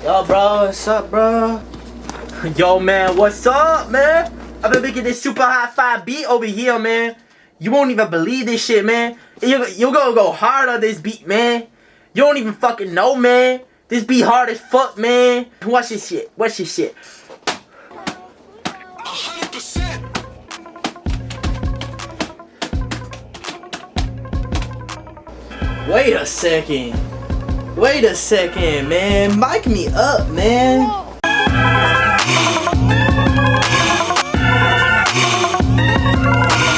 Yo, bro, what's up, bro? Yo, man, what's up, man? I've been making this super high 5 beat over here, man. You won't even believe this shit, man. You're gonna go hard on this beat, man. You don't even fucking know, man. This beat hard as fuck, man. Watch this shit. Watch this shit. 100%. Wait a second. Wait a second, man. Mic me up, man.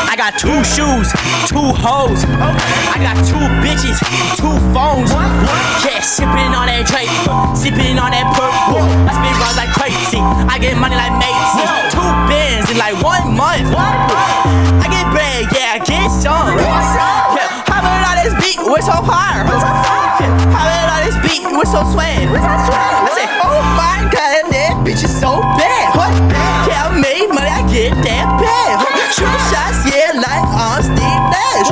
I got 2 shoes, 2 hoes. I got 2 bitches, 2 phones. Yeah, sipping on that Drake, sipping on that purple. I spin rounds like crazy. I get money like Macy's. 2 bins in like 1 month. I get bread, yeah, I get some. Yeah, how about all this beat? We're so fire. How about all this beat? We're so swag. I say, oh my god, that bitch is so bad. Yeah, I made money, I get that bad. Shoot shots, yeah, like on Steve Nash.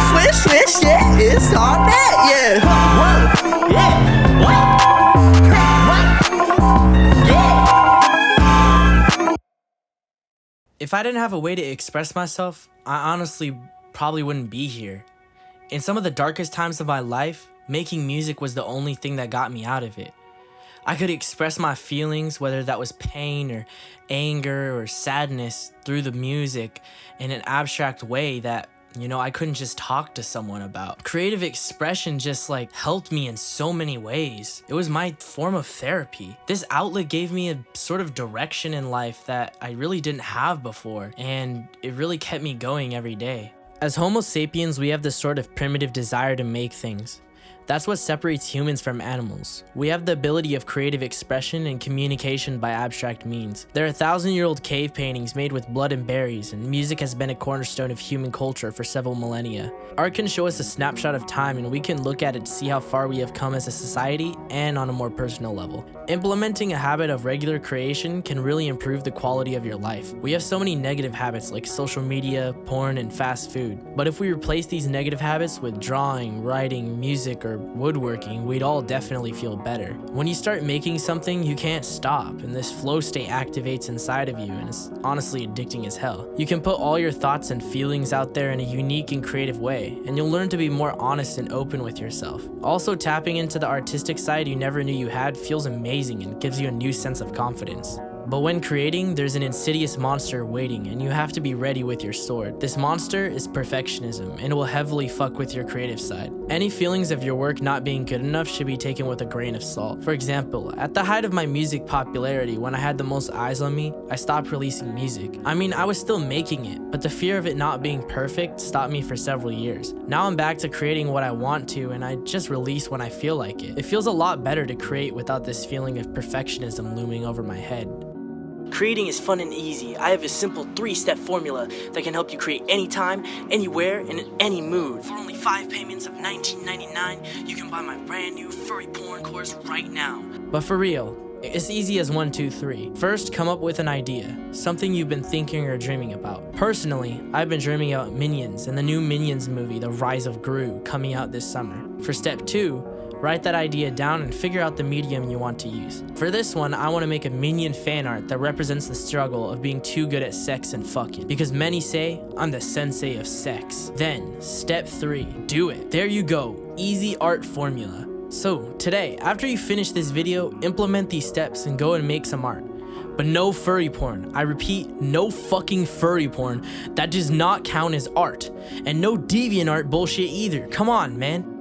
Swish, swish, yeah, it's all that, yeah. Whoa, yeah, what? Yeah. If I didn't have a way to express myself, I honestly probably wouldn't be here. In some of the darkest times of my life, making music was the only thing that got me out of it. I could express my feelings, whether that was pain or anger or sadness, through the music in an abstract way that, I couldn't just talk to someone about. Creative expression just helped me in so many ways. It was my form of therapy. This outlet gave me a sort of direction in life that I really didn't have before, and it really kept me going every day. As Homo sapiens, we have this sort of primitive desire to make things. That's what separates humans from animals. We have the ability of creative expression and communication by abstract means. There are 1,000-year-old cave paintings made with blood and berries, and music has been a cornerstone of human culture for several millennia. Art can show us a snapshot of time, and we can look at it to see how far we have come as a society and on a more personal level. Implementing a habit of regular creation can really improve the quality of your life. We have so many negative habits like social media, porn, and fast food. But if we replace these negative habits with drawing, writing, music, or woodworking, we'd all definitely feel better. When you start making something, you can't stop, and this flow state activates inside of you, and it's honestly addicting as hell. You can put all your thoughts and feelings out there in a unique and creative way, and you'll learn to be more honest and open with yourself. Also, tapping into the artistic side you never knew you had feels amazing and gives you a new sense of confidence. But when creating, there's an insidious monster waiting, and you have to be ready with your sword. This monster is perfectionism, and it will heavily fuck with your creative side. Any feelings of your work not being good enough should be taken with a grain of salt. For example, at the height of my music popularity, when I had the most eyes on me, I stopped releasing music. I mean, I was still making it, but the fear of it not being perfect stopped me for several years. Now I'm back to creating what I want to, and I just release when I feel like it. It feels a lot better to create without this feeling of perfectionism looming over my head. Creating is fun and easy. I have a simple 3-step formula that can help you create anytime, anywhere, and in any mood. For only 5 payments of $19.99, you can buy my brand new furry porn course right now. But for real, it's easy as 1, 2, 3. First, come up with an idea, something you've been thinking or dreaming about. Personally, I've been dreaming about Minions and the new Minions movie, The Rise of Gru, coming out this summer. For step 2, write that idea down and figure out the medium you want to use. For this one, I want to make a Minion fan art that represents the struggle of being too good at sex and fucking. Because many say, I'm the sensei of sex. Then, step 3, do it. There you go, easy art formula. So, today, after you finish this video, implement these steps and go and make some art. But no furry porn. I repeat, no fucking furry porn. That does not count as art. And no DeviantArt bullshit either. Come on, man.